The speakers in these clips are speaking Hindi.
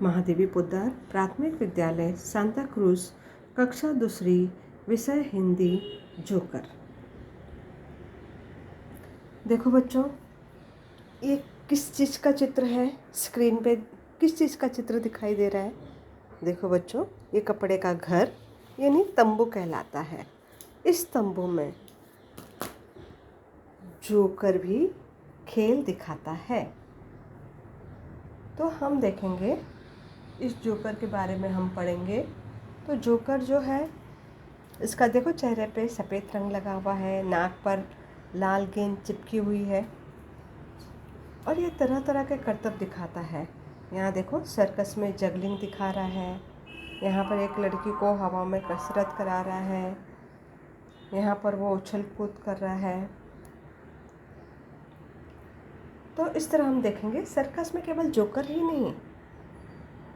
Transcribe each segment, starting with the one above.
महादेवी पोद्दार प्राथमिक विद्यालय सांता क्रूज, कक्षा दूसरी, विषय हिंदी, जोकर। देखो बच्चों, ये किस चीज़ का चित्र है? स्क्रीन पे किस चीज़ का चित्र दिखाई दे रहा है? देखो बच्चों, ये कपड़े का घर यानी तंबू कहलाता है। इस तंबू में जोकर भी खेल दिखाता है। तो हम देखेंगे, इस जोकर के बारे में हम पढ़ेंगे। तो जोकर जो है, इसका देखो चेहरे पे सफ़ेद रंग लगा हुआ है, नाक पर लाल गेंद चिपकी हुई है और ये तरह तरह के करतब दिखाता है। यहाँ देखो सर्कस में जगलिंग दिखा रहा है, यहाँ पर एक लड़की को हवा में कसरत करा रहा है, यहाँ पर वो उछल कूद कर रहा है। तो इस तरह हम देखेंगे, सर्कस में केवल जोकर ही नहीं,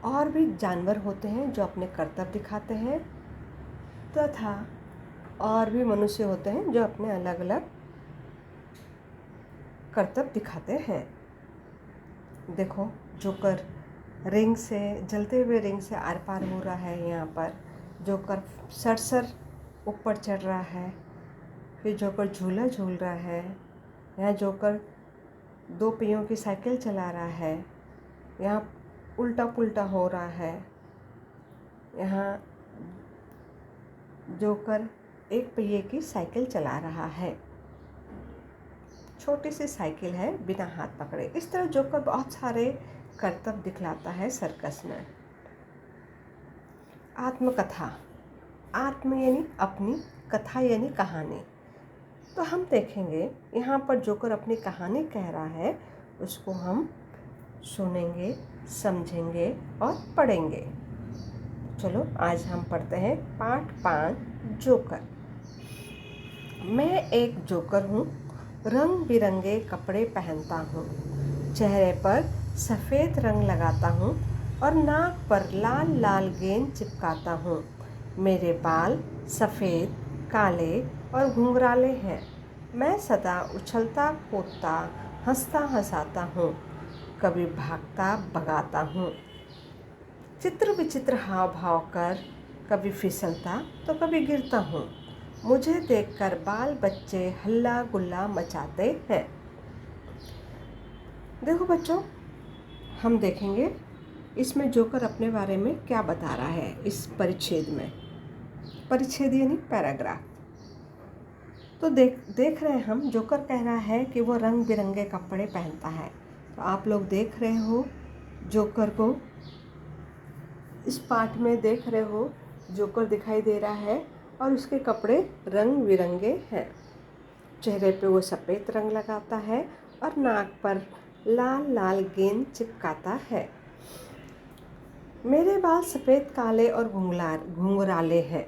और भी जानवर होते हैं जो अपने करतब दिखाते हैं, तथा और भी मनुष्य होते हैं जो अपने अलग अलग करतब दिखाते हैं। देखो, जोकर रिंग से, जलते हुए रिंग से आर पार हो रहा है। यहाँ पर जोकर सर ऊपर चढ़ रहा है, फिर जोकर झूला झूल रहा है। यहाँ जोकर 2 पहियों की साइकिल चला रहा है, यहाँ उल्टा पुल्टा हो रहा है। यहाँ जोकर 1 पहिए की साइकिल चला रहा है, छोटी सी साइकिल है, बिना हाथ पकड़े। इस तरह जोकर बहुत सारे करतब दिखलाता है सर्कस में। आत्मकथा, आत्म यानी अपनी, कथा यानी कहानी। तो हम देखेंगे, यहाँ पर जोकर अपनी कहानी कह रहा है, उसको हम सुनेंगे, समझेंगे और पढ़ेंगे। चलो आज हम पढ़ते हैं पाठ 5, जोकर। मैं एक जोकर हूँ, रंग बिरंगे कपड़े पहनता हूँ, चेहरे पर सफ़ेद रंग लगाता हूँ और नाक पर लाल लाल गेंद चिपकाता हूँ। मेरे बाल सफ़ेद, काले और घुंघराले हैं। मैं सदा उछलता कूदता, हंसता हंसाता हूँ, कभी भागता भगाता हूँ। चित्र विचित्र हाव भाव कर कभी फिसलता तो कभी गिरता हूँ। मुझे देखकर बाल बच्चे हल्ला गुल्ला मचाते हैं। देखो बच्चों, हम देखेंगे इसमें जोकर अपने बारे में क्या बता रहा है। इस परिच्छेद में, परिच्छेद यानी पैराग्राफ। तो देख रहे हैं हम, जोकर कह रहा है कि वो रंग बिरंगे कपड़े पहनता है। तो आप लोग देख रहे हो जोकर को, इस पाठ में देख रहे हो जोकर दिखाई दे रहा है और उसके कपड़े रंग बिरंगे हैं। चेहरे पे वो सफ़ेद रंग लगाता है और नाक पर लाल लाल गेंद चिपकाता है। मेरे बाल सफ़ेद, काले और घुंघराले हैं।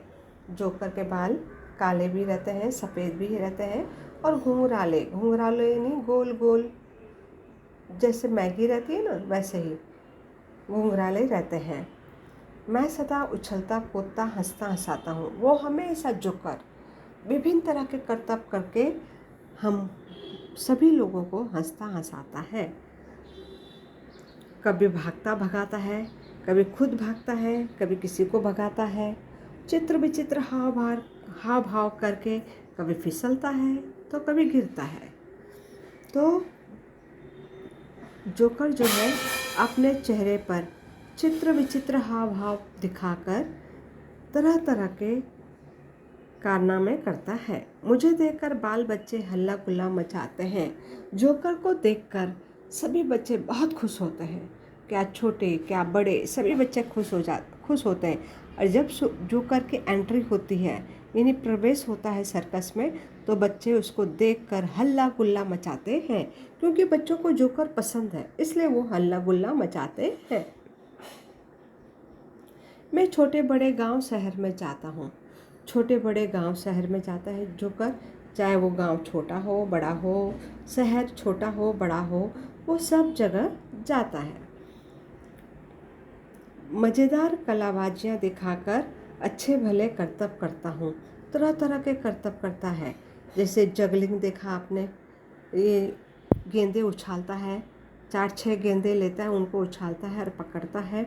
जोकर के बाल काले भी रहते हैं, सफ़ेद भी रहते हैं और घुंघराले यानी गोल गोल, जैसे मैगी रहती है ना, वैसे ही घुंघराले रहते हैं। मैं सदा उछलता कूदता, हंसता हंसाता हूँ। वो हमेशा जोकर विभिन्न तरह के करतब करके हम सभी लोगों को हंसता हंसाता है। कभी भागता भगाता है, कभी खुद भागता है, कभी किसी को भगाता है। चित्र विचित्र हाव भाव करके कभी फिसलता है तो कभी गिरता है। तो जोकर जो है, अपने चेहरे पर चित्र विचित्र हाव भाव दिखाकर तरह तरह के कारनामे करता है। मुझे देखकर बाल बच्चे हल्ला गुल्ला मचाते हैं। जोकर को देखकर सभी बच्चे बहुत खुश होते हैं, क्या छोटे क्या बड़े, सभी बच्चे खुश होते हैं। और जब जोकर की एंट्री होती है, यानी प्रवेश होता है सर्कस में, तो बच्चे उसको देखकर हल्ला गुल्ला मचाते हैं, क्योंकि बच्चों को जोकर पसंद है, इसलिए वो हल्ला गुल्ला मचाते हैं। मैं छोटे बड़े गांव शहर में जाता हूँ। छोटे बड़े गांव शहर में जाता है जोकर, चाहे वो गांव छोटा हो बड़ा हो, शहर छोटा हो बड़ा हो, वो सब जगह जाता है। मज़ेदार कलाबाजियाँ दिखाकर अच्छे भले करतब करता हूँ। तरह तरह के करतब करता है, जैसे जगलिंग देखा आपने, ये गेंदे उछालता है, 4-6 गेंदे लेता है, उनको उछालता है और पकड़ता है।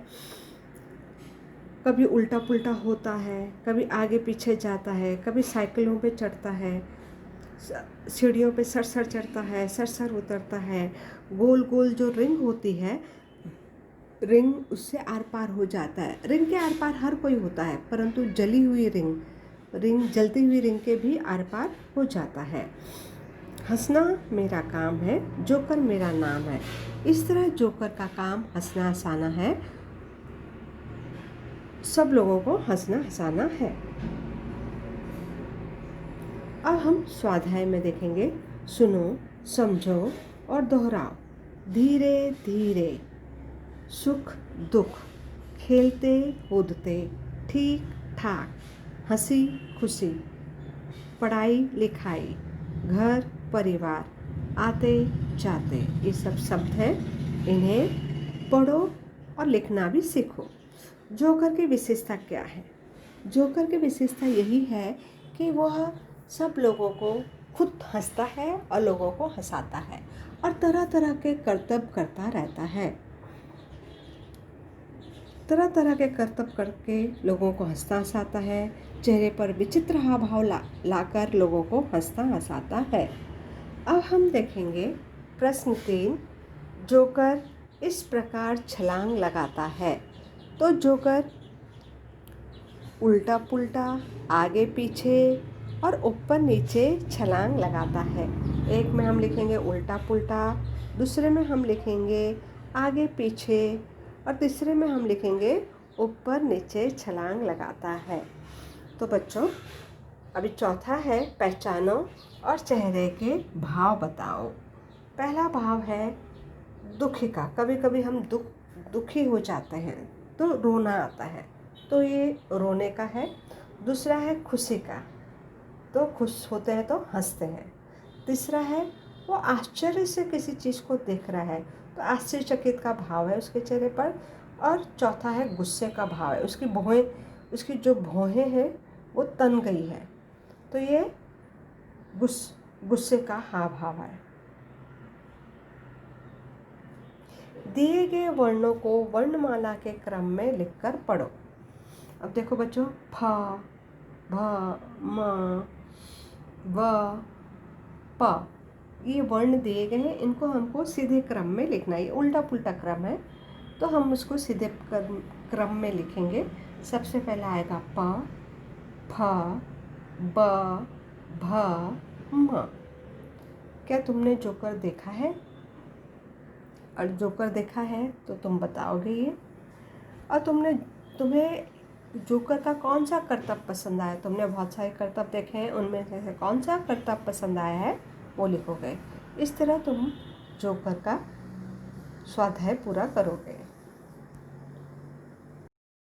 कभी उल्टा पुल्टा होता है, कभी आगे पीछे जाता है, कभी साइकिलों पे चढ़ता है, सीढ़ियों पे सर चढ़ता है, सर उतरता है। गोल गोल जो रिंग होती है, रिंग उससे आर पार हो जाता है। रिंग के आर पार हर कोई होता है, परंतु जली हुई रिंग जलती हुई रिंग के भी आर पार हो जाता है। हंसना मेरा काम है, जोकर मेरा नाम है। इस तरह जोकर का काम हंसना हंसाना है। सब लोगों को हंसना हंसाना है। अब हम स्वाध्याय में देखेंगे। सुनो, समझो और दोहराओ। धीरे धीरे, सुख दुख, खेलते कूदते, ठीक ठाक, हंसी खुशी, पढ़ाई लिखाई, घर परिवार, आते जाते, ये सब शब्द हैं। इन्हें पढ़ो और लिखना भी सीखो। जोकर की विशेषता क्या है? जोकर की विशेषता यही है कि वह सब लोगों को खुद हंसता है और लोगों को हंसाता है और तरह तरह के करतब करता रहता है। तरह तरह के करतब करके लोगों को हंसता हंसाता है। चेहरे पर विचित्र हाव भाव लाकर लोगों को हंसता हंसाता है। अब हम देखेंगे प्रश्न 3। जोकर इस प्रकार छलांग लगाता है। तो जोकर उल्टा पुल्टा, आगे पीछे और ऊपर नीचे छलांग लगाता है। एक में हम लिखेंगे उल्टा पुल्टा, दूसरे में हम लिखेंगे आगे पीछे और तीसरे में हम लिखेंगे ऊपर नीचे छलांग लगाता है। तो बच्चों, अभी चौथा है पहचानो और चेहरे के भाव बताओ। पहला भाव है दुखी का। कभी कभी हम दुखी हो जाते हैं तो रोना आता है, तो ये रोने का है। दूसरा है खुशी का, तो खुश होते हैं तो हंसते हैं। तीसरा है वो आश्चर्य से किसी चीज़ को देख रहा है, तो आश्चर्यचकित का भाव है उसके चेहरे पर। और चौथा है गुस्से का भाव है, उसकी जो भौहें हैं वो तन गई है, तो ये गुस्से का हाव भाव है। दिए गए वर्णों को वर्णमाला के क्रम में लिखकर पढ़ो। अब देखो बच्चों, फ, भ, म, व, प, ये वर्ण दिए गए हैं। इनको हमको सीधे क्रम में लिखना है। ये उल्टा पुल्टा क्रम है, तो हम उसको सीधे क्रम में लिखेंगे। सबसे पहला आएगा प, फ, ब, भ, म। क्या तुमने जोकर देखा है? और जोकर देखा है तो तुम बताओगे ये। और तुम्हें जोकर का कौन सा करतब पसंद आया? तुमने बहुत सारे करतब देखे हैं, उनमें से कौन सा करतब पसंद आया है वो लिखोगे। इस तरह तुम जोकर का स्वाध्याय पूरा करोगे।